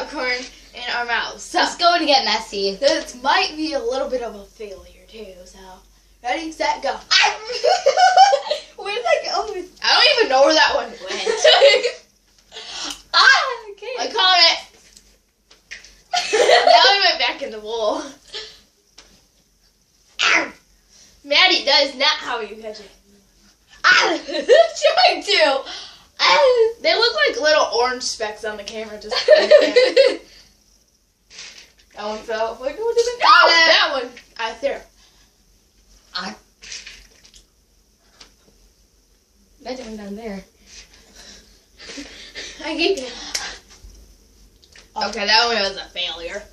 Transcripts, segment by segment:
popcorn in our mouths. So it's going to get messy. this might be a little bit of a failure too. So ready, set, go. Where did that go? I don't even know where that one went. Okay. I caught it. Now we went back in the bowl. Maddie, that is not how you catch it. Trying to. They look like little orange specks on the camera. Just like that. That one fell. Wait, what did it go? Got it. That one. There. That one down there. I keep it. Okay, that one was a failure.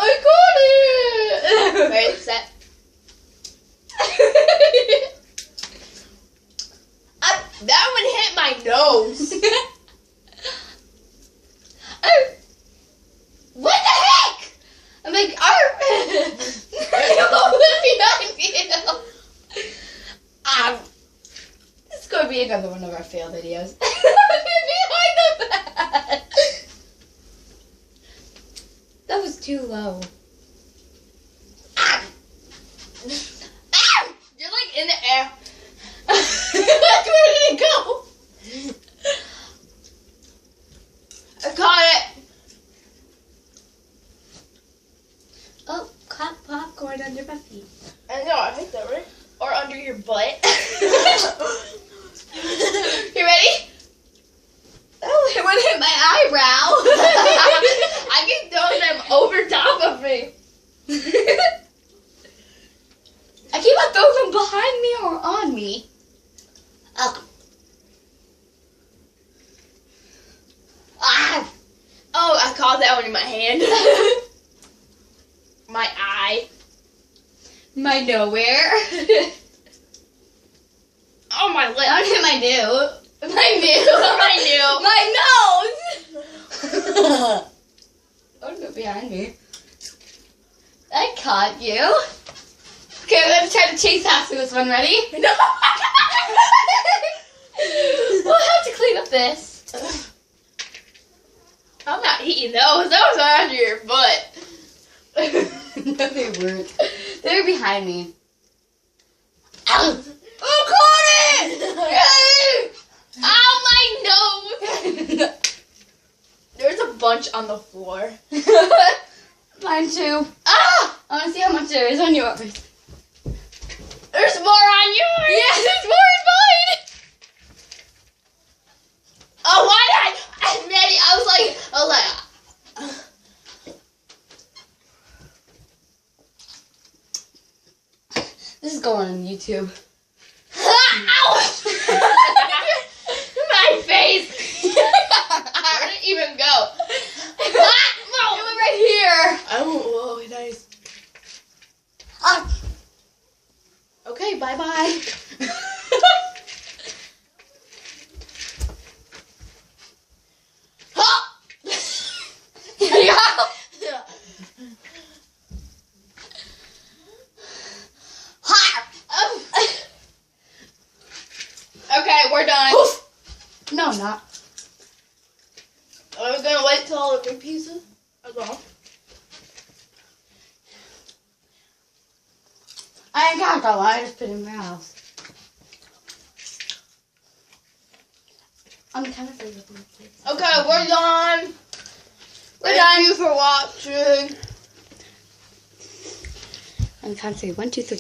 I got it! Ready, set. That one hit my nose. What the heck? I'm like, this is going to be another one of our fail videos. Behind the back. That was too low. You're like in the air. Where did it go? I caught it. Oh, caught popcorn under my feet. I know, I hate that, right? Or under your butt. You ready? Oh, it went hit my eyebrow. I can throw them over top of me. I keep on throwing them behind me or on me. Oh, I caught that one in my hand. My eye. My nowhere. Oh, my lip. I don't hit my new. My new. My nose. Don't go behind me. I caught you. Okay, I'm gonna try to chase after this one. Ready? No. We'll have to clean up this. I'm not eating those. Those are under your butt. No, they weren't. They were behind me. Ow. Oh, caught it! Ow, my nose! There's a bunch on the floor. Mine too. I want to see how much there is on yours. There's more on yours! Yeah, there's more in mine! Oh, why did Maddie, I was like, This is going on YouTube. Ow! My face! Where did it even go? It went right here. Oh, nice. Okay, bye-bye. Okay, we're done. No, not. I was gonna wait till all the big pieces are gone. I ain't got go. I just put it in my house. I'm kind of afraid of my place. Okay, we're done. Thank you for watching. I'm kind of say 1, 2, 3.